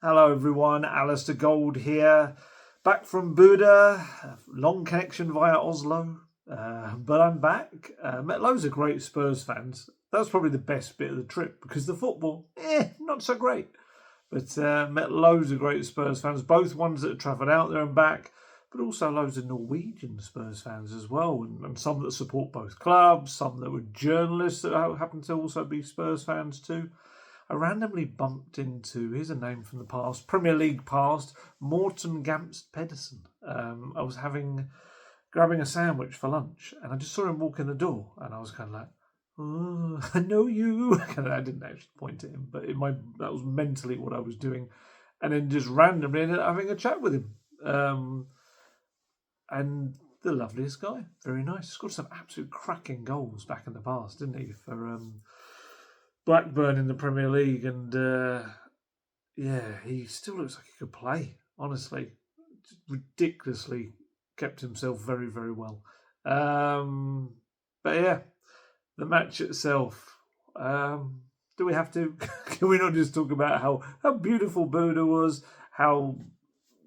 Hello everyone, Alistair Gold here, back from Bodo, long connection via Oslo, but I'm back. Met loads of great Spurs fans. That was probably the best bit of the trip because the football, not so great. But met loads of great Spurs fans, both ones that had travelled out there and back, but also loads of Norwegian Spurs fans as well, and some that support both clubs, some that were journalists that happen to also be Spurs fans too. I randomly bumped into, here's a name from the past, Premier League past, Morten Gamst Pedersen. I was grabbing a sandwich for lunch, and I just saw him walk in the door, and I was kind of like, oh, I know you. I didn't actually point at him, but that was mentally what I was doing. And then just randomly ended up having a chat with him. And the loveliest guy, very nice. Scored some absolute cracking goals back in the past, didn't he, for Blackburn in the Premier League, and he still looks like he could play. Honestly, just ridiculously kept himself very, very well. But yeah, the match itself. Do we have to? Can we not just talk about how beautiful Bodo was? How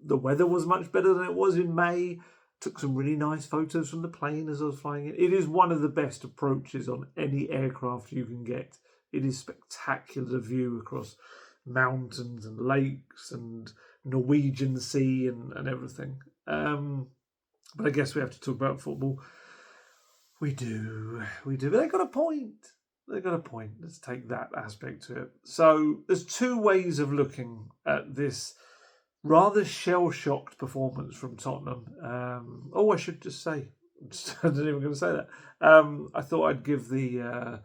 the weather was much better than it was in May. Took some really nice photos from the plane as I was flying it. It is one of the best approaches on any aircraft you can get. It is spectacular view across mountains and lakes and Norwegian Sea and everything. But I guess we have to talk about football. We do. But they got a point. Let's take that aspect to it. So there's two ways of looking at this rather shell-shocked performance from Tottenham. I should just say, I wasn't even going to say that. I thought I'd give the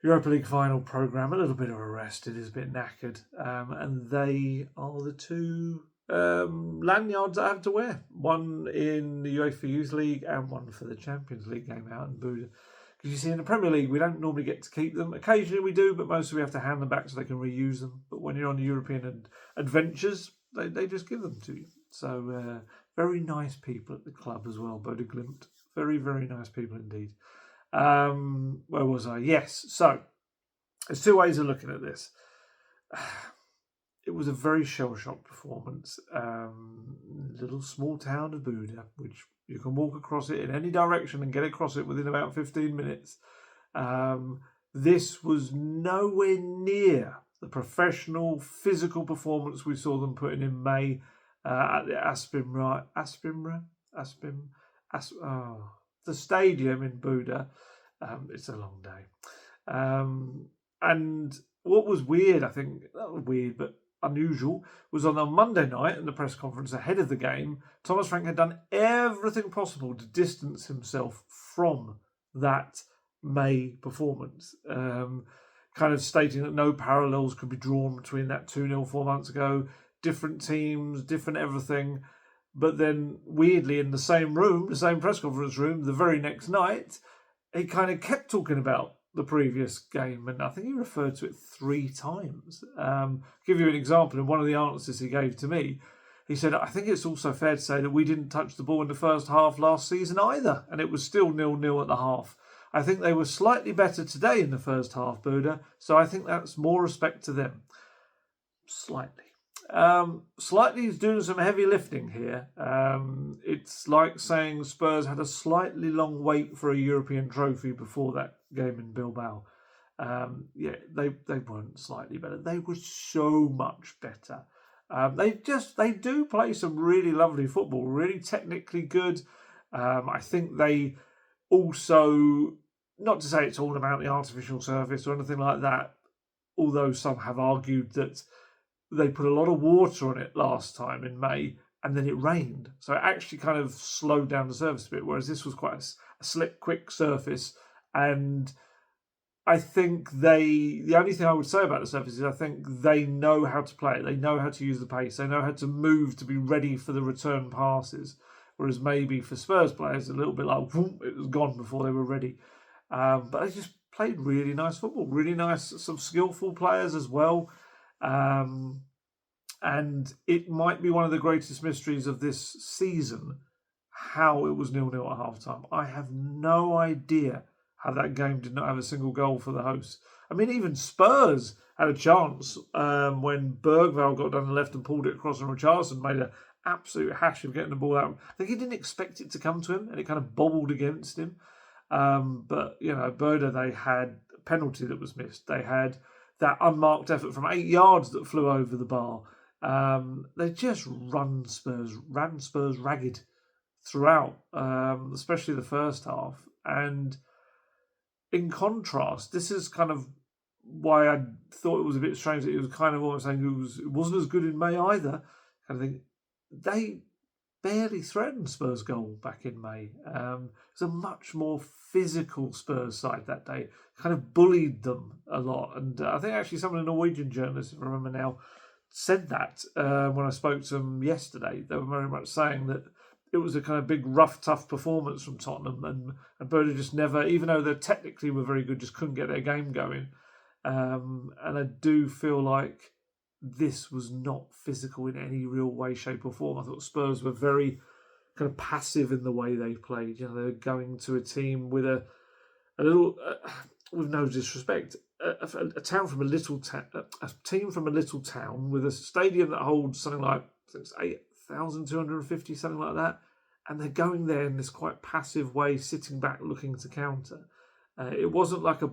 Europa League final programme a little bit of a rest. It is a bit knackered. And they are the two lanyards I have to wear. One in the UEFA Youth League and one for the Champions League game out in Bodo. Because you see, in the Premier League, we don't normally get to keep them. Occasionally we do, but mostly we have to hand them back so they can reuse them. But when you're on the European adventures, they just give them to you. So very nice people at the club as well, Bodo Glimt. Very, very nice people indeed. Where was I? Yes. So there's two ways of looking at this. It was a very shell-shocked performance. Little small town of Bodo, which you can walk across it in any direction and get across it within about 15 minutes. This was nowhere near the professional physical performance we saw them putting in May at the the stadium in Bodo. It's a long day. And what was weird, I think, not weird, but unusual, was on a Monday night in the press conference ahead of the game, Thomas Frank had done everything possible to distance himself from that May performance. Kind of stating that no parallels could be drawn between that 2-0 4 months ago, different teams, different everything. But then, weirdly, in the same room, the same press conference room, the very next night, he kind of kept talking about the previous game, and I think he referred to it 3 times. Give you an example. In one of the answers he gave to me, he said, I think it's also fair to say that we didn't touch the ball in the first half last season either, and it was still 0-0 at the half. I think they were slightly better today in the first half, Bodo, so I think that's more respect to them. Slightly. Slightly is doing some heavy lifting here. It's like saying Spurs had a slightly long wait for a European trophy before that game in Bilbao. They weren't slightly better. They were so much better. They do play some really lovely football, really technically good. I think they also, not to say it's all about the artificial surface or anything like that, although some have argued that they put a lot of water on it last time in May and then it rained. So it actually kind of slowed down the surface a bit, whereas this was quite a slick, quick surface. And I think the only thing I would say about the surface is I think they know how to play it. They know how to use the pace. They know how to move to be ready for the return passes. Whereas maybe for Spurs players, a little bit like, whoop, it was gone before they were ready. But they just played really nice football. Really nice, some skillful players as well. And it might be one of the greatest mysteries of this season, how it was 0-0 at half-time. I have no idea how that game did not have a single goal for the hosts. I mean, even Spurs had a chance when Bergvall got down the left and pulled it across, and Richarlison made an absolute hash of getting the ball out. I think he didn't expect it to come to him, and it kind of bobbled against him. But, Bodo, they had a penalty that was missed. They had that unmarked effort from 8 yards that flew over the bar. They just ran Spurs ragged throughout, especially the first half. And in contrast, this is kind of why I thought it was a bit strange that it was kind of almost saying it wasn't as good in May either. Kind of thing. They barely threatened Spurs' goal back in May. It was a much more physical Spurs side that day. Kind of bullied them a lot. And I think actually some of the Norwegian journalists, if I remember now, said that when I spoke to them yesterday. They were very much saying that it was a kind of big, rough, tough performance from Tottenham. And Bodo just never, even though they technically were very good, just couldn't get their game going. And I do feel like this was not physical in any real way, shape or form. I thought Spurs were very kind of passive in the way they played. They were going to a team with a little, with no disrespect, a town from a little town, a team from a little town with a stadium that holds something like 8,250, something like that, and they're going there in this quite passive way, sitting back, looking to counter. It wasn't like a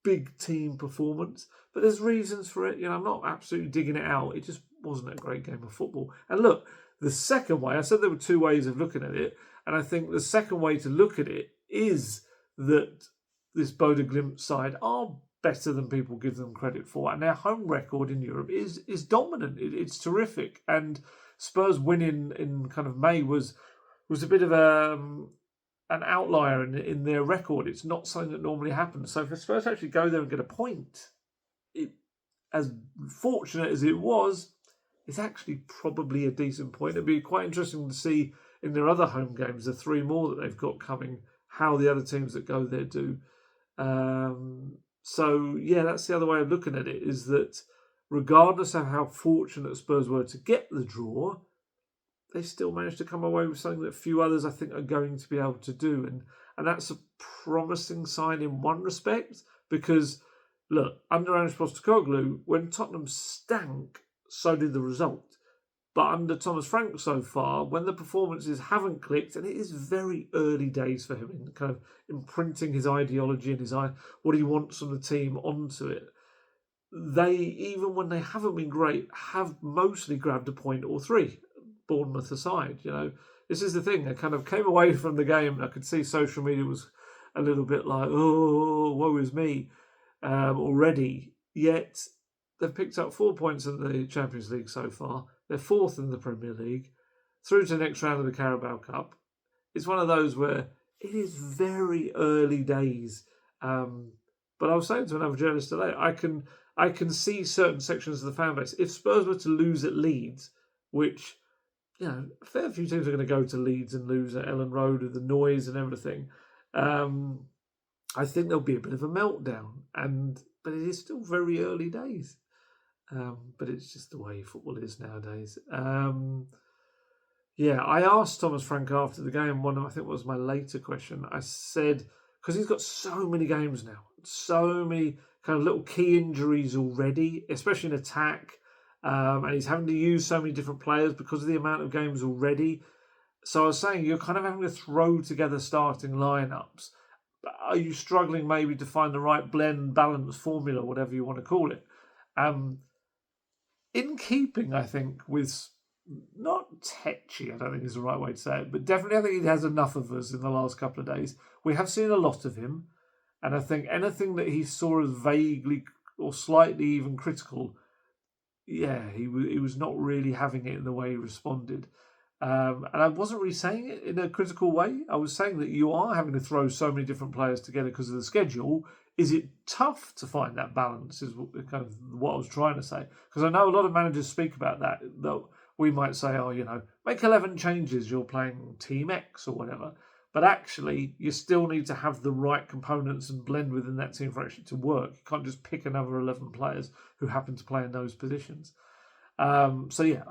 big team performance, but there's reasons for it. I'm not absolutely digging it out. It just wasn't a great game of football. And look, the second way, I said there were two ways of looking at it, and I think the second way to look at it is that this Bodo Glimt side are better than people give them credit for, and their home record in Europe is dominant. It's terrific, and Spurs winning in kind of May was a bit of an outlier in their record. It's not something that normally happens. So for Spurs to actually go there and get a point, as fortunate as it was, it's actually probably a decent point. It'd be quite interesting to see in their other home games, the 3 more that they've got coming, how the other teams that go there do. So, yeah, that's the other way of looking at it, is that regardless of how fortunate Spurs were to get the draw, they still managed to come away with something that few others, I think, are going to be able to do. And that's a promising sign in one respect, because, look, under Ange Postecoglou, when Tottenham stank, so did the result. But under Thomas Frank so far, when the performances haven't clicked, and it is very early days for him in kind of imprinting his ideology and his what he wants from the team onto it, they, even when they haven't been great, have mostly grabbed a point or 3. Bournemouth aside, this is the thing. I kind of came away from the game and I could see social media was a little bit like, oh, woe is me already. Yet they've picked up 4 points in the Champions League so far. They're 4th in the Premier League, through to the next round of the Carabao Cup. It's one of those where it is very early days. But I was saying to another journalist today, I can see certain sections of the fan base. If Spurs were to lose at Leeds, which, a fair few teams are going to go to Leeds and lose at Ellen Road with the noise and everything, I think there'll be a bit of a meltdown. But it is still very early days. But it's just the way football is nowadays. I asked Thomas Frank after the game, I think was my later question. I said, because he's got so many games now, so many kind of little key injuries already, especially in attack, and he's having to use so many different players because of the amount of games already. So I was saying, you're kind of having to throw together starting lineups. Are you struggling maybe to find the right blend, balance, formula, whatever you want to call it? In keeping, I think, with not tetchy, I don't think is the right way to say it, but definitely I think he has enough of us in the last couple of days. We have seen a lot of him, and I think anything that he saw as vaguely or slightly even critical, he was not really having it in the way he responded. And I wasn't really saying it in a critical way. I was saying that you are having to throw so many different players together because of the schedule. Is it tough to find that balance, is kind of what I was trying to say. Because I know a lot of managers speak about that. That we might say, make 11 changes, you're playing Team X or whatever. But actually, you still need to have the right components and blend within that team for actually to work. You can't just pick another 11 players who happen to play in those positions. I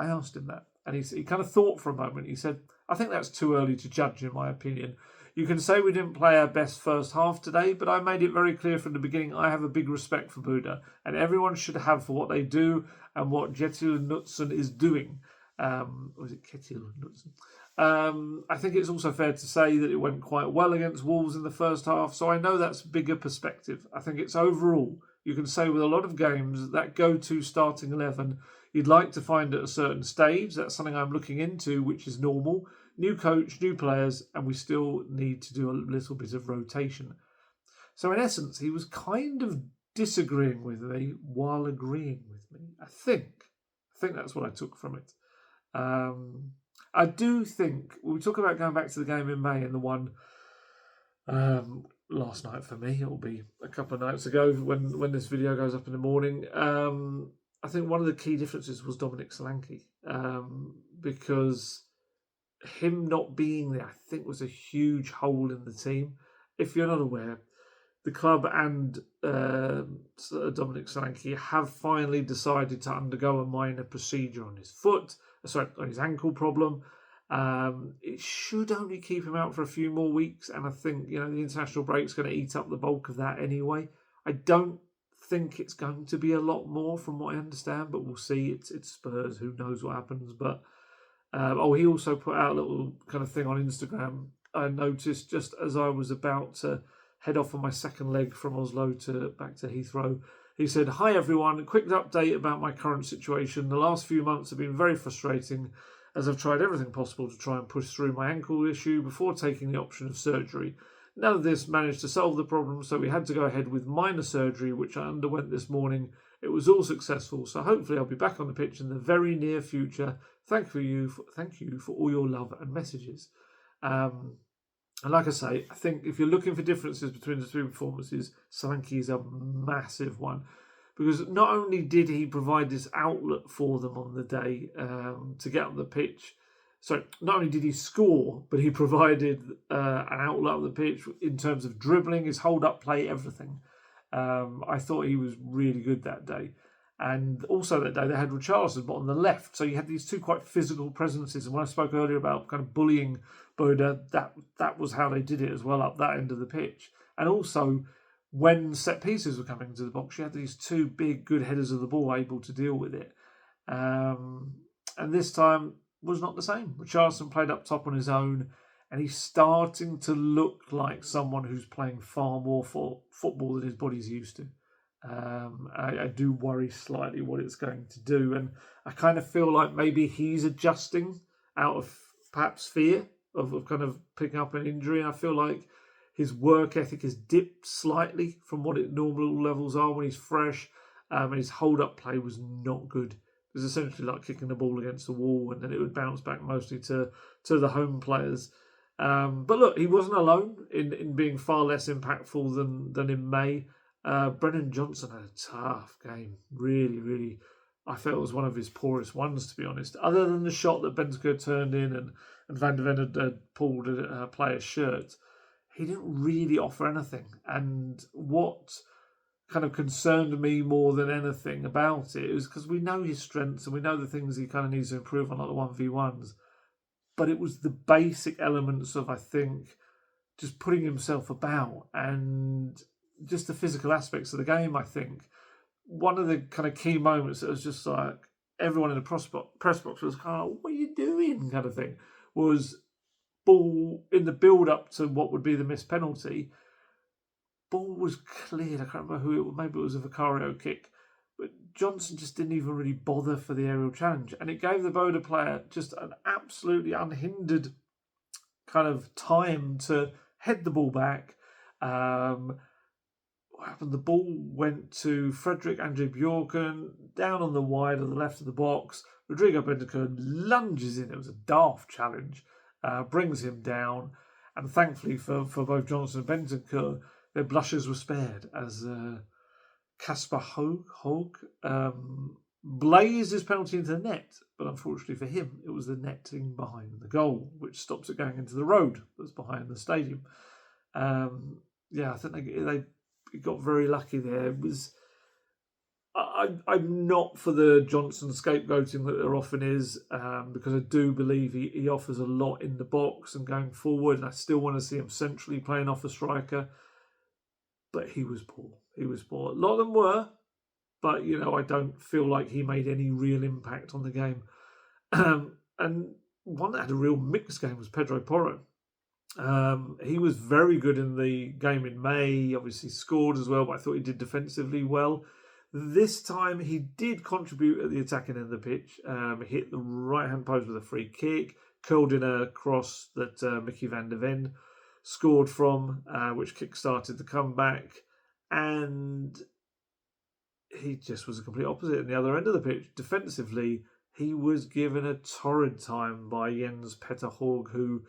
asked him that. And he kind of thought for a moment. He said, I think that's too early to judge, in my opinion. You can say we didn't play our best first half today, but I made it very clear from the beginning I have a big respect for Bodo, and everyone should have for what they do and what Kjetil Knutsen is doing. Was it Kjetil Knutsen? I think it's also fair to say that it went quite well against Wolves in the first half, so I know that's bigger perspective. I think it's overall, you can say with a lot of games, that go-to starting 11 you'd like to find at a certain stage. That's something I'm looking into, which is normal. New coach, new players, and we still need to do a little bit of rotation. So in essence, he was kind of disagreeing with me while agreeing with me. I think that's what I took from it. I do think we talk about going back to the game in May and the one last night for me. It'll be a couple of nights ago when this video goes up in the morning. I think one of the key differences was Dominic Solanke, because him not being there, I think, was a huge hole in the team. If you're not aware, the club and Dominic Solanke have finally decided to undergo a minor procedure on his on his ankle problem. It should only keep him out for a few more weeks, and I think the international break's going to eat up the bulk of that anyway. I don't think it's going to be a lot more from what I understand, but we'll see. It's Spurs, who knows what happens. But he also put out a little kind of thing on Instagram. I noticed just as I was about to head off on my second leg from Oslo back to Heathrow, he said, "Hi everyone, quick update about my current situation. The last few months have been very frustrating as I've tried everything possible to try and push through my ankle issue before taking the option of surgery. None of this managed to solve the problem, so we had to go ahead with minor surgery, which I underwent this morning. It was all successful, so hopefully I'll be back on the pitch in the very near future. Thank you for all your love and messages." And like I say, I think if you're looking for differences between the two performances, Solanke is a massive one. Because not only did he provide this outlet for them on the day to get on the pitch, so not only did he score, but he provided an outlet on the pitch in terms of dribbling, his hold-up play, everything. I thought he was really good that day. And also that day they had Richarlison on the left. So you had these two quite physical presences. And when I spoke earlier about kind of bullying Bodo, that was how they did it as well up that end of the pitch. And also, when set pieces were coming into the box, you had these two big, good headers of the ball able to deal with it. And this time was not the same. Richarlison played up top on his own, and he's starting to look like someone who's playing far more football than his body's used to. I do worry slightly what it's going to do, and I kind of feel like maybe he's adjusting out of perhaps fear of kind of picking up an injury. And I feel like his work ethic has dipped slightly from what its normal levels are when he's fresh, and his hold-up play was not good. It was essentially like kicking the ball against the wall, and then it would bounce back mostly to the home players. But look, he wasn't alone in being far less impactful than in May. Brennan Johnson had a tough game. Really, really, I felt it was one of his poorest ones, to be honest. Other than the shot that Bentancur turned in and Van de Ven had pulled a player's shirt, he didn't really offer anything. And what kind of concerned me more than anything about it was because we know his strengths and we know the things he kind of needs to improve on, like the 1v1s. But it was the basic elements of, I think, just putting himself about and just the physical aspects of the game. I think one of the kind of key moments that was just like everyone in the press box was kind of, what are you doing kind of thing, was ball in the build-up to what would be the missed penalty. Ball was cleared. I can't remember who it was. Maybe it was a Vicario kick. But Johnson just didn't even really bother for the aerial challenge. And it gave the Bodo player just an absolutely unhindered kind of time to head the ball back. What happened? The ball went to Frederick Andre Bjorken, down on the wide of the left of the box. Rodrigo Bentancur lunges in. It was a daft challenge. Brings him down. And thankfully for both Johnson and Bentancur, their blushes were spared as Kasper Hoeg blazed his penalty into the net. But unfortunately for him, it was the netting behind the goal, which stops it going into the road that's behind the stadium. I think they got very lucky there. It was I'm not for the Johnson scapegoating that there often is, because I do believe he offers a lot in the box and going forward, and I still want to see him centrally playing off a striker. But he was poor. He was poor. A lot of them were, but I don't feel like he made any real impact on the game. And one that had a real mixed game was Pedro Porro. He was very good in the game in May. He obviously scored as well, but I thought he did defensively well. This time he did contribute at the attacking end of the pitch. Hit the right-hand post with a free kick, curled in a cross that Mickey van der Ven scored from, which kick-started the comeback. And he just was a complete opposite in the other end of the pitch. Defensively, he was given a torrid time by Jens Petter Hauge, who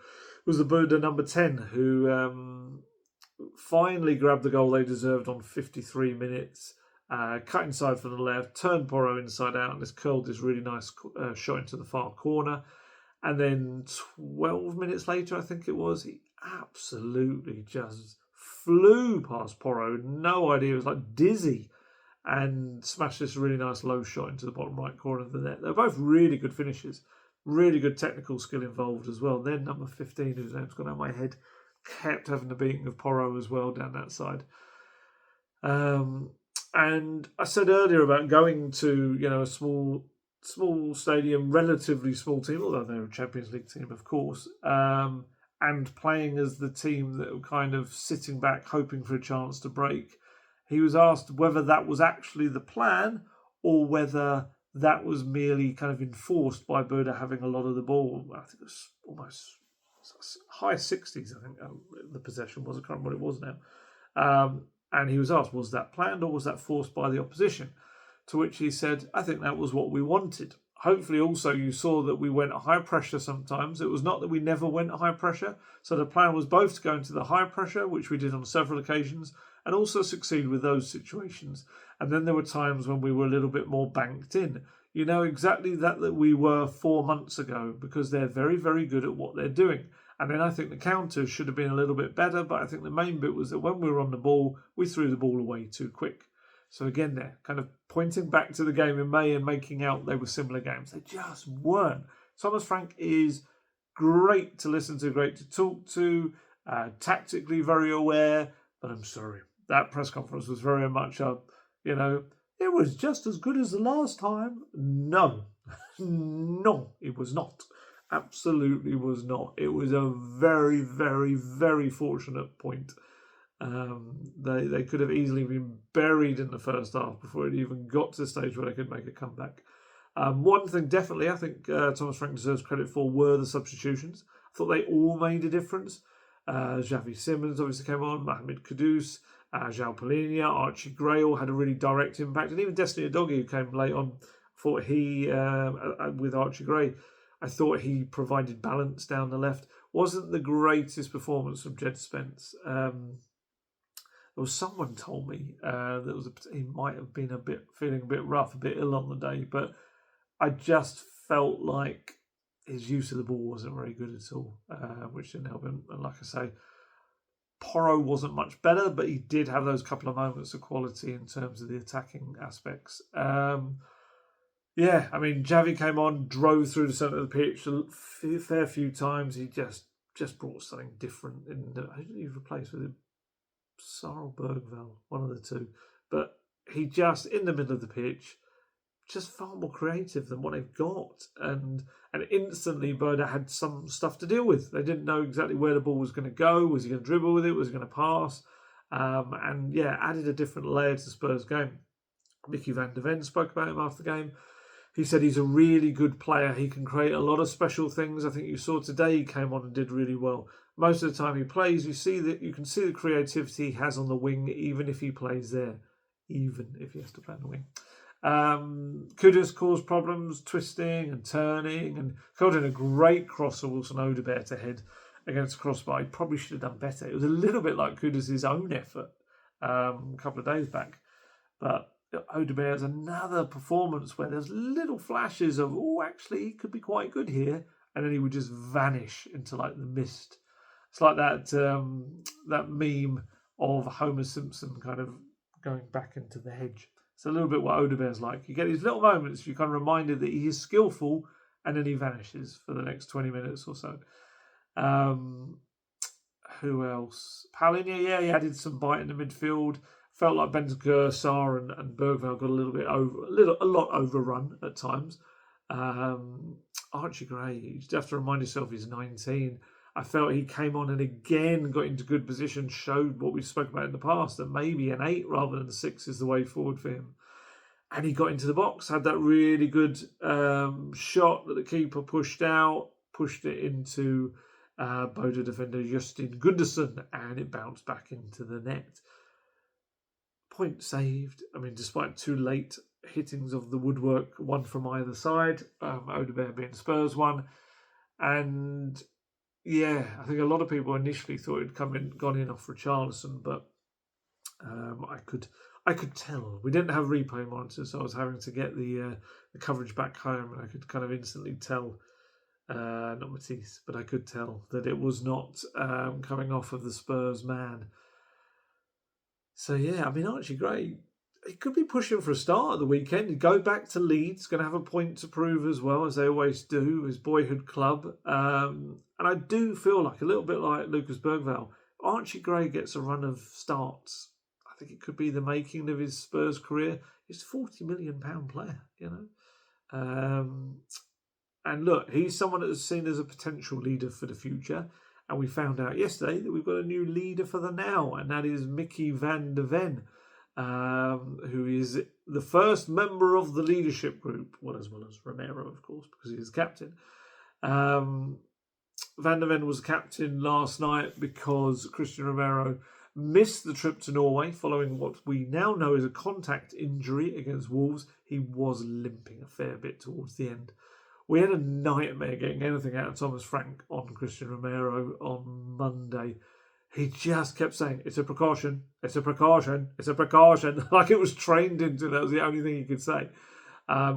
was the Bodo number 10, who finally grabbed the goal they deserved on 53 minutes. Cut inside from the left, turned Porro inside out, and just curled this really nice shot into the far corner. And then 12 minutes later, I think it was, he absolutely just flew past Porro. No idea. It was like dizzy. And smashed this really nice low shot into the bottom right corner of the net. They're both really good finishes. Really good technical skill involved as well. Then number 15, whose name's gone out of my head, kept having the beating of Porro as well down that side. And I said earlier about going to a small stadium, relatively small team, although they're a Champions League team, of course, and playing as the team that were kind of sitting back, hoping for a chance to break. He was asked whether that was actually the plan or whether that was merely kind of enforced by Bodo having a lot of the ball. I think it was almost high 60s, I think the possession was. I can't remember what it was now. And he was asked, was that planned or was that forced by the opposition? To which he said, I think that was what we wanted. Hopefully also you saw that we went high pressure sometimes. It was not that we never went high pressure. So the plan was both to go into the high pressure, which we did on several occasions, and also succeed with those situations. And then there were times when we were a little bit more banked in. Exactly that we were 4 months ago, because they're very, very good at what they're doing. And then I think the counters should have been a little bit better, but I think the main bit was that when we were on the ball, we threw the ball away too quick. So again, they're kind of pointing back to the game in May and making out they were similar games. They just weren't. Thomas Frank is great to listen to, great to talk to, tactically very aware, but I'm sorry. That press conference was very much it was just as good as the last time. No, no, it was not. Absolutely was not. It was a very, very, very fortunate point. They could have easily been buried in the first half before it even got to the stage where they could make a comeback. One thing definitely I think Thomas Frank deserves credit for were the substitutions. I thought they all made a difference. Xavi Simons obviously came on, Mohamed Kudus, João Palhinha, Archie Gray all had a really direct impact, and even Destiny Udogie, who came late on, thought he, with Archie Gray, I thought he provided balance down the left. Wasn't the greatest performance from Jed Spence. There was someone told me that he might have been feeling a bit rough, a bit ill on the day, but I just felt like his use of the ball wasn't very good at all, which didn't help him. And like I say, Porro wasn't much better, but he did have those couple of moments of quality in terms of the attacking aspects. Xavi came on, drove through the centre of the pitch a fair few times. He just brought something different. Who did he replace with him? Sarl Bergvall, one of the two. But he just, in the middle of the pitch, just far more creative than what they've got. And instantly Bodo had some stuff to deal with. They didn't know exactly where the ball was going to go. Was he going to dribble with it? Was he going to pass? Added a different layer to Spurs' game. Mickey van der Ven spoke about him after the game. He said he's a really good player. He can create a lot of special things. I think you saw today he came on and did really well. Most of the time he plays, you can see the creativity he has on the wing, even if he plays there, even if he has to play on the wing. Kudus caused problems, twisting and turning, and caught in a great cross for Wilson Odobert to head against the crossbar. He probably should have done better. It was a little bit like Kudus' own effort a couple of days back. But Odobert has another performance where there's little flashes of, actually, he could be quite good here. And then he would just vanish into like the mist. It's like that meme of Homer Simpson kind of going back into the hedge. It's a little bit what Odebear's like. You get these little moments, you're kind of reminded that he is skillful, and then he vanishes for the next 20 minutes or so. Who else? Palhinha, yeah, he added some bite in the midfield. Felt like Bentancur, Sarr, and Bergvall got a lot overrun at times. Archie Gray, you just have to remind yourself he's 19. I felt he came on and again got into good position, showed what we spoke about in the past, that maybe an 8 rather than a 6 is the way forward for him. And he got into the box, had that really good shot that the keeper pushed out, pushed it into Bodo defender Justin Gunderson, and it bounced back into the net. Point saved. I mean, despite 2 late hittings of the woodwork, one from either side, Odebear being Spurs one. And yeah, I think a lot of people initially thought it'd gone in off Richarlison, but I could tell. We didn't have replay monitors, so I was having to get the coverage back home, and I could kind of instantly tell, not Matisse, but I could tell that it was not coming off of the Spurs man. So yeah, I mean, Archie Gray, he could be pushing for a start at the weekend. He'd go back to Leeds, going to have a point to prove as well, as they always do, his boyhood club. And I do feel like, a little bit like Lucas Bergvall, Archie Gray gets a run of starts. I think it could be the making of his Spurs career. He's a £40 million player, you know. And look, he's someone that's seen as a potential leader for the future. And we found out yesterday that we've got a new leader for the now, and that is Mickey van de Ven, who is the first member of the leadership group, as well as Romero, of course, because he is captain. Van de Ven was captain last night because Christian Romero missed the trip to Norway following what we now know is a contact injury against Wolves. He was limping a fair bit towards the end. We had a nightmare getting anything out of Thomas Frank on Christian Romero on Monday. He just kept saying, it's a precaution, it's a precaution, it's a precaution. Like it was trained into that was the only thing he could say.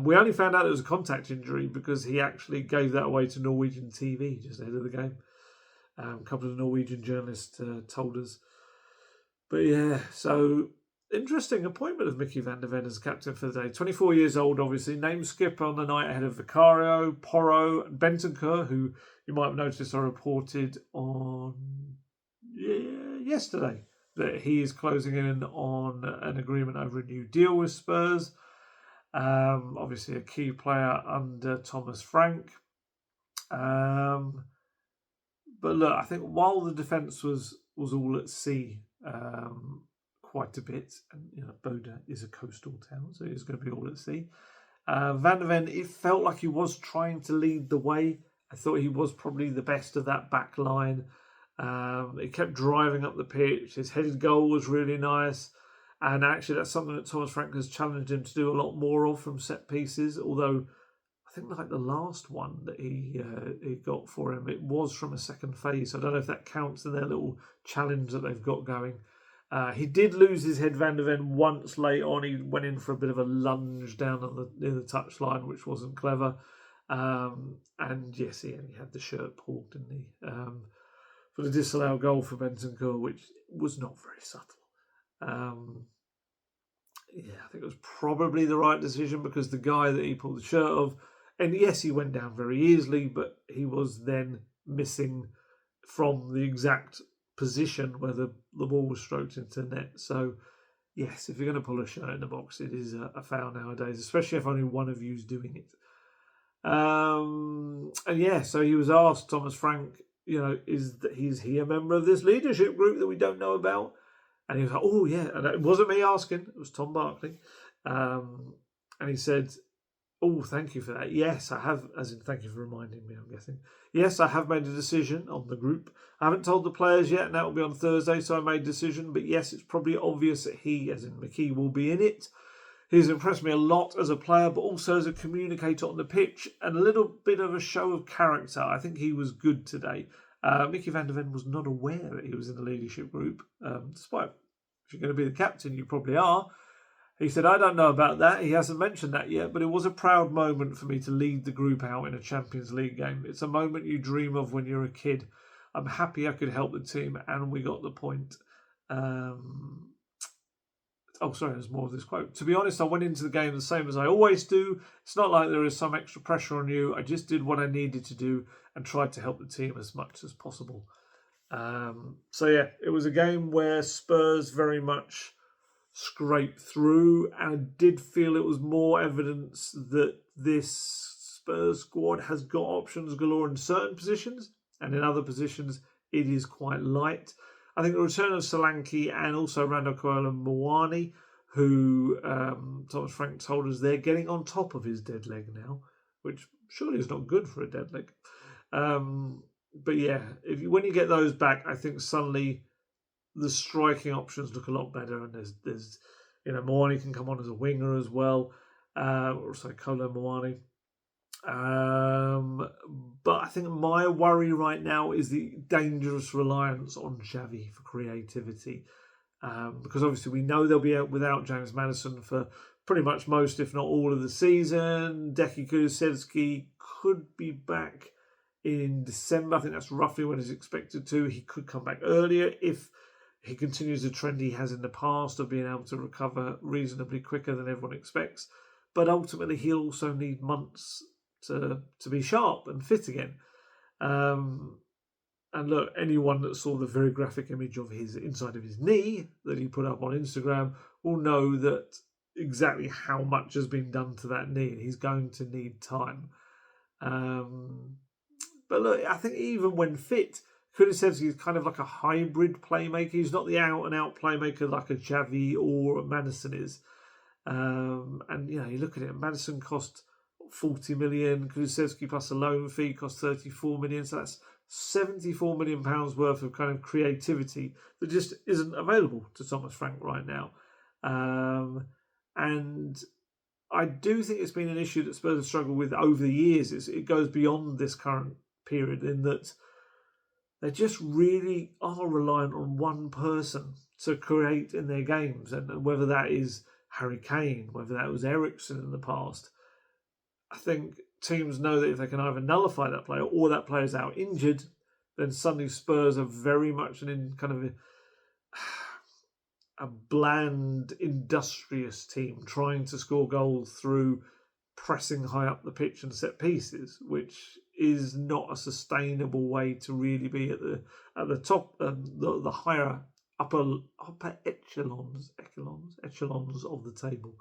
We only found out it was a contact injury because he actually gave that away to Norwegian TV just ahead of the game. A couple of Norwegian journalists told us. But yeah, so interesting appointment of Mickey van de Ven as captain for the day. 24 years old, obviously. Named skipper on the night ahead of Vicario, Porro, and Bentancur, who you might have noticed I reported on yesterday that he is closing in on an agreement over a new deal with Spurs. Obviously, a key player under Thomas Frank. But look, I think while the defence was all at sea quite a bit, and Bodo is a coastal town, so it's going to be all at sea. Van de Ven, it felt like he was trying to lead the way. I thought he was probably the best of that back line. He kept driving up the pitch. His headed goal was really nice. And actually, that's something that Thomas Frank has challenged him to do a lot more of from set pieces. Although, I think like the last one that he got for him, it was from a second phase. So I don't know if that counts in their little challenge that they've got going. He did lose his head, Van de Ven, once late on. He went in for a bit of a lunge down on near the touchline, which wasn't clever. And yes, he had the shirt pulled, didn't he? For the disallowed goal for Bentancur, which was not very subtle. Yeah, I think it was probably the right decision because the guy that he pulled the shirt of, and yes, he went down very easily, but he was then missing from the exact position where the ball was stroked into the net. So, yes, if you're going to pull a shirt in the box, it is a foul nowadays, especially if only one of you is doing it. And yeah, so he was asked, Thomas Frank, is he a member of this leadership group that we don't know about? And he was like, oh, yeah. And it wasn't me asking. It was Tom Barkley. And he said, oh, thank you for that. Yes, I have, as in thank you for reminding me, I'm guessing. Yes, I have made a decision on the group. I haven't told the players yet, and that will be on Thursday, so I made a decision. But yes, it's probably obvious that he, as in McKee, will be in it. He's impressed me a lot as a player, but also as a communicator on the pitch and a little bit of a show of character. I think he was good today. Mickey van de Ven was not aware that he was in the leadership group, despite, if you're going to be the captain, you probably are. He said, I don't know about that. He hasn't mentioned that yet, but it was a proud moment for me to lead the group out in a Champions League game. It's a moment you dream of when you're a kid. I'm happy I could help the team, and we got the point. Oh, sorry, there's more of this quote. To be honest, I went into the game the same as I always do. It's not like there is some extra pressure on you. I just did what I needed to do and tried to help the team as much as possible. So yeah, it was a game where Spurs very much scraped through, and I did feel it was more evidence that this Spurs squad has got options galore in certain positions, and in other positions it is quite light. I think the return of Solanke and also Rando Coelho and Moani, who Thomas Frank told us they're getting on top of his dead leg now, which surely is not good for a dead leg. But yeah, when you get those back, I think suddenly the striking options look a lot better, and there's Moani can come on as a winger as well, or sorry, Kolo Moani. But I think my worry right now is the dangerous reliance on Xavi for creativity, because obviously we know they'll be out without James Maddison for pretty much most, if not all, of the season. Deki Kulusevski could be back in December. I think that's roughly when he's expected to. He could come back earlier if he continues the trend he has in the past of being able to recover reasonably quicker than everyone expects. But ultimately, he'll also need months to be sharp and fit again. And look, anyone that saw the very graphic image of his inside of his knee that he put up on Instagram will know that exactly how much has been done to that knee, and he's going to need time. But look, I think even when fit, Kulusevski is kind of like a hybrid playmaker. He's not the out-and-out playmaker like a Xavi or a Maddison is. And, you look at it, Maddison cost 40 million, Kulusevski plus a loan fee cost 34 million. So that's 74 million pounds worth of kind of creativity that just isn't available to Thomas Frank right now. And I do think it's been an issue that Spurs have struggled with over the years. It goes beyond this current period in that they just really are reliant on one person to create in their games. And whether that is Harry Kane, whether that was Eriksen in the past, I think teams know that if they can either nullify that player or that player's out injured, then suddenly Spurs are very much a bland, industrious team trying to score goals through pressing high up the pitch and set pieces, which is not a sustainable way to really be at the top, the higher upper echelons of the table.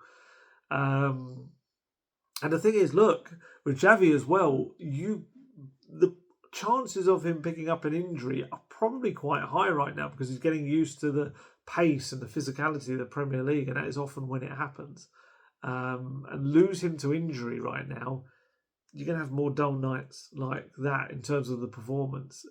And the thing is, look, with Xavi as well, the chances of him picking up an injury are probably quite high right now because he's getting used to the pace and the physicality of the Premier League, and that is often when it happens. And lose him to injury right now, you're going to have more dull nights like that in terms of the performance.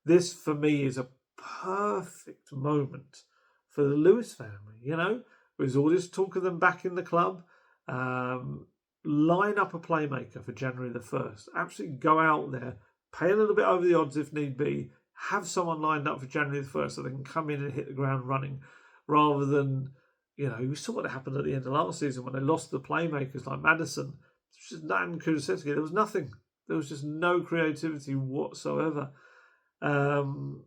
This, for me, is a perfect moment for the Lewis family. There's all this talk of them back in the club. Line up a playmaker for January the 1st. Absolutely go out there, pay a little bit over the odds if need be, have someone lined up for January the 1st so they can come in and hit the ground running, rather than, we saw what happened at the end of last season when they lost the playmakers like Maddison. Just and Kulusevski. There was nothing. There was just no creativity whatsoever. And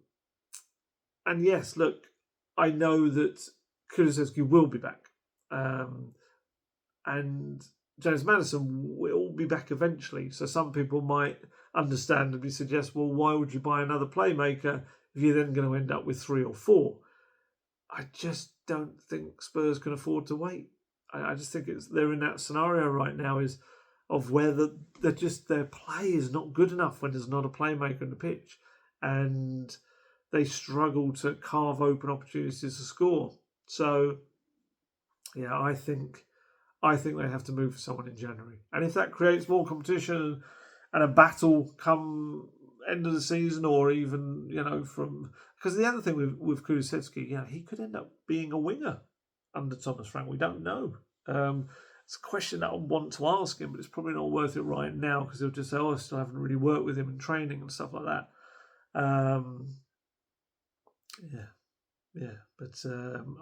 yes, look, I know that Kulusevski will be back. And James Maddison will be back eventually. So some people might understandably suggest, well, why would you buy another playmaker if you're then going to end up with 3 or 4? I just don't think Spurs can afford to wait. I just think they're in that scenario right now of where their play is not good enough when there's not a playmaker on the pitch, and they struggle to carve open opportunities to score. So, yeah, I think they have to move for someone in January, and if that creates more competition and a battle come end of the season, or even because the other thing with Kulusevski, he could end up being a winger under Thomas Frank. We don't know. It's a question that I want to ask him, but it's probably not worth it right now because he'll just say, I still haven't really worked with him in training and stuff like that. But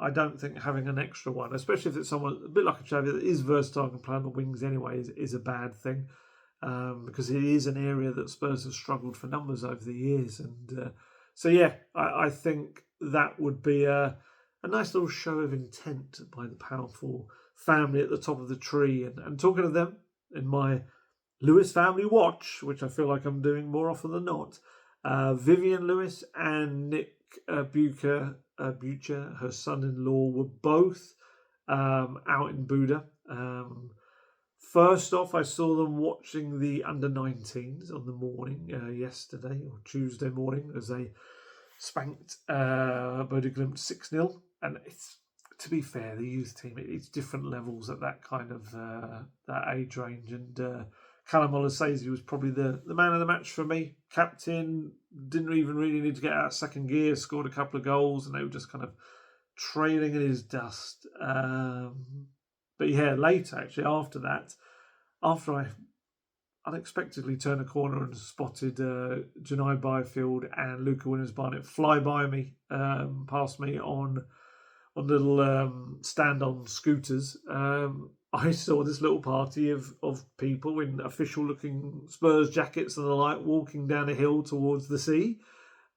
I don't think having an extra one, especially if it's someone a bit like a Xavi that is versatile and can play on the wings anyway, is a bad thing, because it is an area that Spurs have struggled for numbers over the years. And I think that would be a a nice little show of intent by the powerful family at the top of the tree. And talking of them in my Lewis family watch, which I feel like I'm doing more often than not, Vivian Lewis and Nick Bucher, her son-in-law, were both out in Bodo. First off, I saw them watching the under-19s on the morning yesterday, or Tuesday morning, as they spanked Bodo Glimt 6-0. And it's, to be fair, the youth team, it's different levels at that kind of that age range. And Callum Olasese was probably the man of the match for me. Captain, didn't even really need to get out of second gear, scored a couple of goals, and they were just kind of trailing in his dust. But yeah, later, actually, after that, after I unexpectedly turned a corner and spotted Janai Byfield and Luca Winners-Barnett fly by me, past me on little stand-on scooters, I saw this little party of people in official-looking Spurs jackets and the like walking down a hill towards the sea.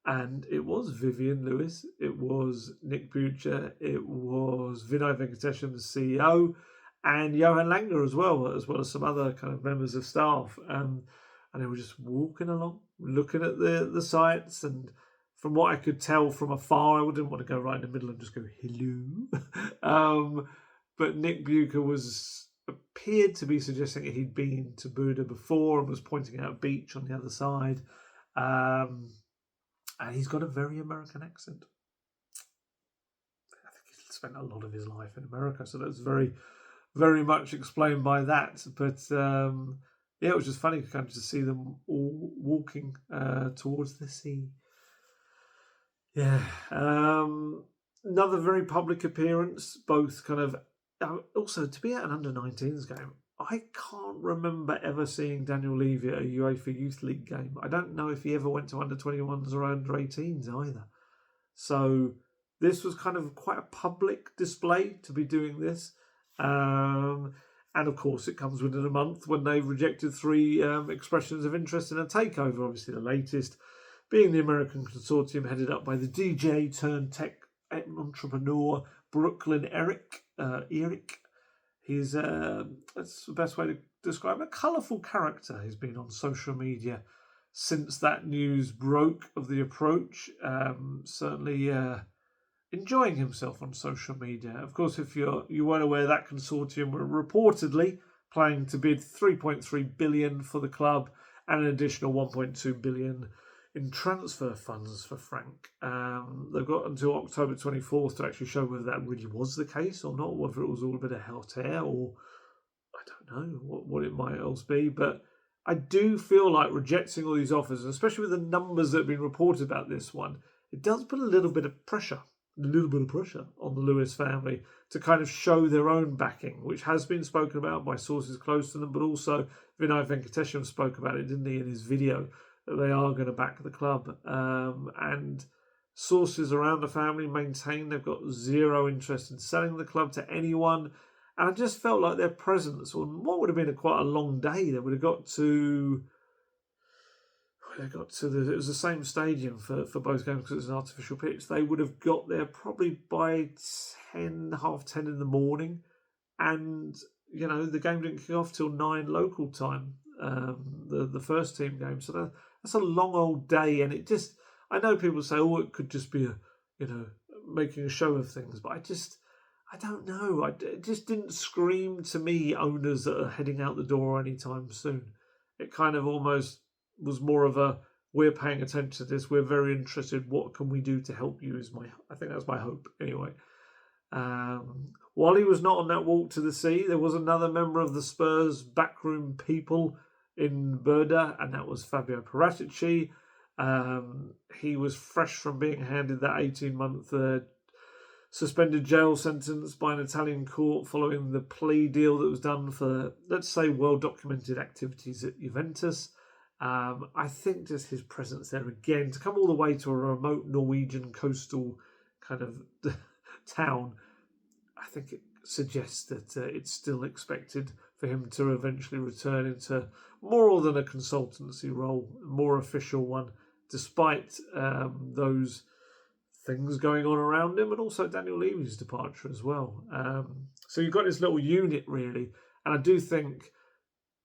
And it was Vivian Lewis, it was Nick Bucher, it was Vinay Venkatesham, the CEO, and Johan Langer as well as some other kind of members of staff. And they were just walking along, looking at the sights. And from what I could tell from afar, I didn't want to go right in the middle and just go, hello. But Nick Bucher appeared to be suggesting that he'd been to Bodo before and was pointing out a beach on the other side. And he's got a very American accent. I think he spent a lot of his life in America, so that's very, very much explained by that. But yeah, it was just funny kind of to see them all walking towards the sea. Yeah. Another very public appearance, both kind of... Also, to be at an under-19s game, I can't remember ever seeing Daniel Levy at a UEFA Youth League game. I don't know if he ever went to under-21s or under-18s either. So this was kind of quite a public display to be doing this. And of course, it comes within a month when they've rejected 3 expressions of interest in a takeover. Obviously, the latest being the American consortium headed up by the DJ turned tech entrepreneur Brooklyn Eric. He's that's the best way to describe him. A colourful character. He's been on social media since that news broke of the approach. Certainly enjoying himself on social media. Of course, if you weren't aware, that consortium were reportedly planning to bid 3.3 billion for the club and an additional 1.2 billion in transfer funds for Frank. They've got until October 24th to actually show whether that really was the case or not, whether it was all a bit of hot air or I don't know what it might else be. But I do feel like rejecting all these offers, especially with the numbers that have been reported about this one, it does put a little bit of pressure on the Lewis family to kind of show their own backing, which has been spoken about by sources close to them, but also Vinay Venkatesham spoke about it, didn't he, in his video, that they are going to back the club. And sources around the family maintain they've got zero interest in selling the club to anyone. And I just felt like their presence on what would have been quite a long day, they would have got to... it was the same stadium for both games because it's an artificial pitch. They would have got there probably by 10:30 in the morning. And, you know, the game didn't kick off till 9 local time, the first team game. So that's a long old day. And it just, I know people say, oh, it could just be making a show of things. But I don't know. It just didn't scream to me owners that are heading out the door anytime soon. It kind of almost was more of a, we're paying attention to this, we're very interested, what can we do to help you, I think that's my hope anyway. While he was not on that walk to the sea, there was another member of the Spurs backroom people in Bodo, and that was Fabio Paratici. He was fresh from being handed that 18-month suspended jail sentence by an Italian court following the plea deal that was done for, let's say, well-documented activities at Juventus. I think just his presence there again, to come all the way to a remote Norwegian coastal kind of town, I think it suggests that it's still expected for him to eventually return into more than a consultancy role, a more official one, despite those things going on around him, and also Daniel Levy's departure as well. So you've got this little unit really, and I do think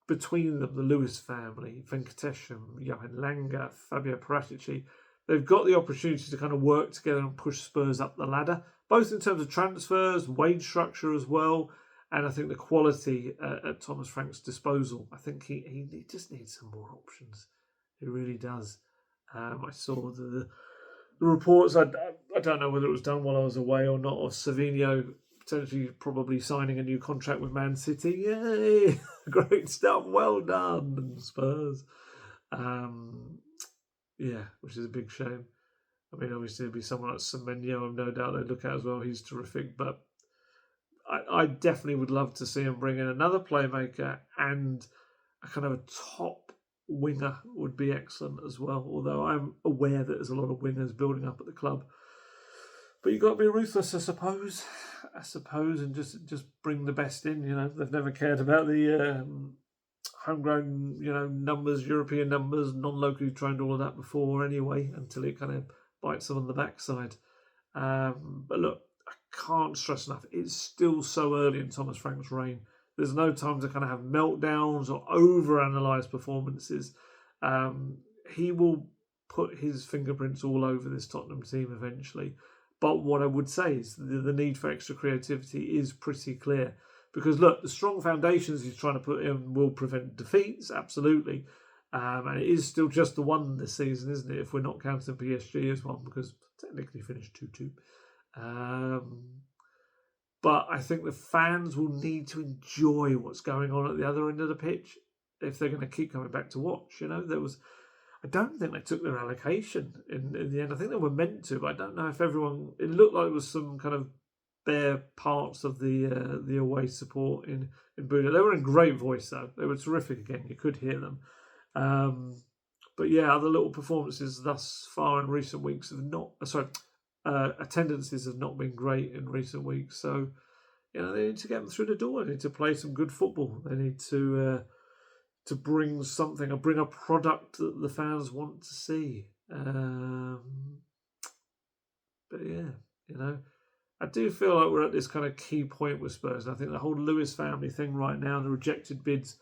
between them, the Lewis family, Venkatesham, Johan Langer, Fabio Paratici, they've got the opportunity to kind of work together and push Spurs up the ladder, both in terms of transfers, wage structure as well, and I think the quality at Thomas Frank's disposal. I think he just needs some more options. He really does. I saw the reports. I don't know whether it was done while I was away or not, of Savinho potentially probably signing a new contract with Man City. Yay! Great stuff. Well done, Spurs. Yeah, which is a big shame. I mean, obviously, it'd be someone like Semenyo, I've no doubt they'd look at as well. He's terrific. But I definitely would love to see him bring in another playmaker, and a kind of a top winger would be excellent as well. Although I'm aware that there's a lot of wingers building up at the club. But you've got to be ruthless, I suppose, and just bring the best in. They've never cared about the homegrown, numbers, European numbers, non-locally trained, all of that before anyway, until it kind of bites them on the backside. But look, I can't stress enough, it's still so early in Thomas Frank's reign. There's no time to kind of have meltdowns or over-analyse performances. He will put his fingerprints all over this Tottenham team eventually. But what I would say is the need for extra creativity is pretty clear. Because look, the strong foundations he's trying to put in will prevent defeats, absolutely. And it is still just the one this season, isn't it? If we're not counting PSG as one, because technically finished 2-2. But I think the fans will need to enjoy what's going on at the other end of the pitch if they're going to keep coming back to watch. I don't think they took their allocation in the end. I think they were meant to, but I don't know if everyone. It looked like it was some kind of bare parts of the away support in Bodo. They were in great voice though. They were terrific again. You could hear them. But yeah, other little performances thus far in recent weeks have not. Attendances have not been great in recent weeks. So they need to get them through the door. They need to play some good football. They need to bring something or bring a product that the fans want to see. But yeah, I do feel like we're at this kind of key point with Spurs. And I think the whole Lewis family thing right now, the rejected bids,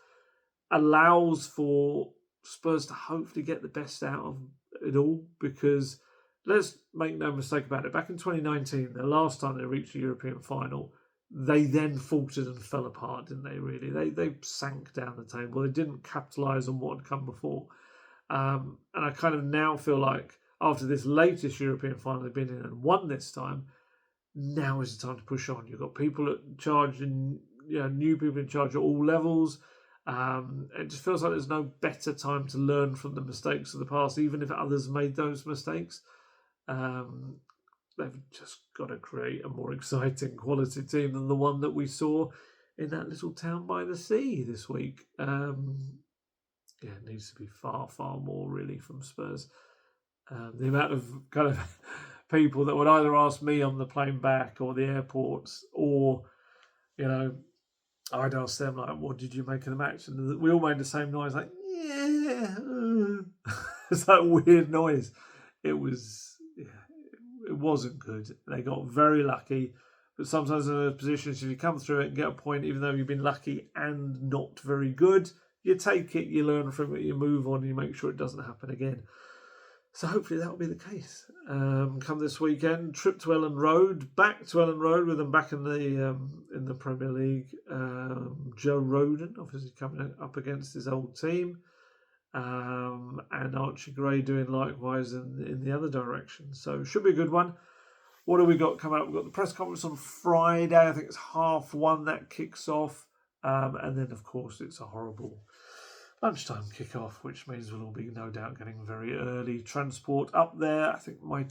allows for Spurs to hopefully get the best out of it all. Because let's make no mistake about it, back in 2019, the last time they reached the European final, they then faltered and fell apart, didn't they, really? They sank down the table. They didn't capitalise on what had come before. And I kind of now feel like after this latest European final they've been in and won this time, now is the time to push on. You've got people in charge and new people in charge at all levels. It just feels like there's no better time to learn from the mistakes of the past, even if others made those mistakes. They've just got to create a more exciting quality team than the one that we saw in that little town by the sea this week. It needs to be far, far more really from Spurs. The amount of kind of people that would either ask me on the plane back or the airports, or I'd ask them like, "What did you make of the match?" And we all made the same noise, like "Yeah." It's that weird noise. It wasn't good. They got very lucky, but sometimes in those positions, if you come through it and get a point, even though you've been lucky and not very good, you take it, you learn from it, you move on, you make sure it doesn't happen again. So hopefully that will be the case. Come this weekend, trip to Ellen Road, back to Ellen Road with them back in the Premier League. Joe Rodon, obviously coming up against his old team. And Archie Gray doing likewise in the other direction. So it should be a good one. What have we got coming up? We've got the press conference on Friday. I think it's 1:30 that kicks off. And then, of course, it's a horrible lunchtime kick-off, which means we'll all be no doubt getting very early transport up there. I think my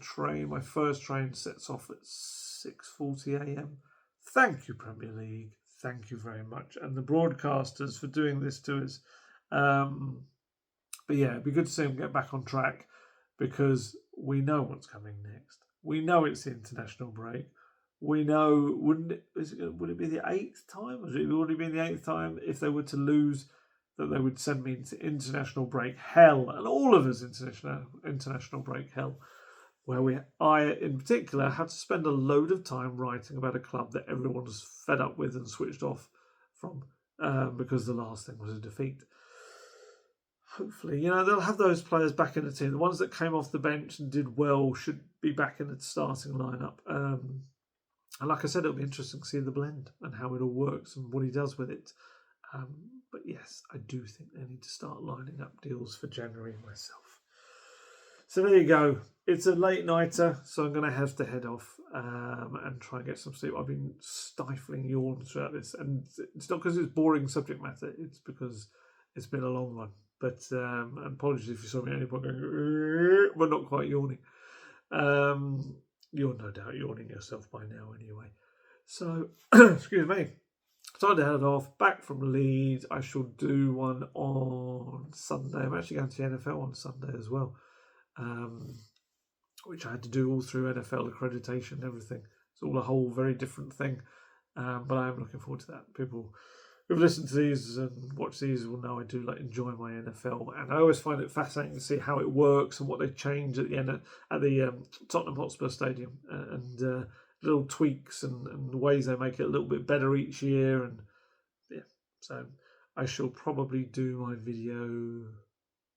first train sets off at 6:40 a.m. Thank you, Premier League. Thank you very much. And the broadcasters for doing this to us. But yeah, it'd be good to see them get back on track, because we know what's coming next. We know it's the international break. We know, would it be the 8th time? Would it already be the 8th time if they were to lose, that they would send me into international break hell, and all of us international break hell. where I, in particular, had to spend a load of time writing about a club that everyone was fed up with and switched off from because the last thing was a defeat. Hopefully, they'll have those players back in the team. The ones that came off the bench and did well should be back in the starting lineup. And like I said, it'll be interesting to see the blend and how it all works and what he does with it. But yes, I do think they need to start lining up deals for January myself. So there you go. It's a late nighter, so I'm going to have to head off and try and get some sleep. I've been stifling yawns throughout this, and it's not because it's boring subject matter. It's because it's been a long one. But apologies if you saw me at any point going, but not quite yawning. You're no doubt yawning yourself by now anyway. So, excuse me. Time to head off. Back from Leeds. I shall do one on Sunday. I'm actually going to the NFL on Sunday as well, which I had to do all through NFL accreditation and everything. It's all a whole very different thing, but I am looking forward to that. People who've listened to these and watched these will know I do enjoy my NFL, and I always find it fascinating to see how it works and what they change at the end at the Tottenham Hotspur Stadium, and little tweaks and ways they make it a little bit better each year. And yeah, so I shall probably do my video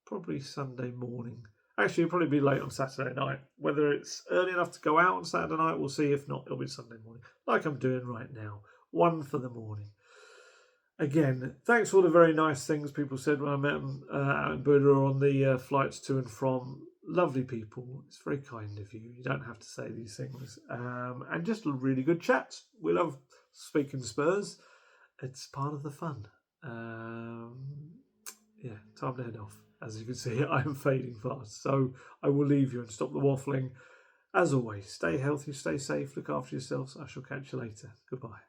probably Sunday morning. Actually, it'll probably be late on Saturday night. Whether it's early enough to go out on Saturday night, we'll see. If not, it'll be Sunday morning, like I'm doing right now. One for the morning. Again, thanks for all the very nice things people said when I met them out in Bodo on the flights to and from. Lovely people. It's very kind of you. You don't have to say these things. And just really good chats. We love speaking Spurs. It's part of the fun. Yeah, time to head off. As you can see, I am fading fast. So I will leave you and stop the waffling. As always, stay healthy, stay safe, look after yourselves. I shall catch you later. Goodbye.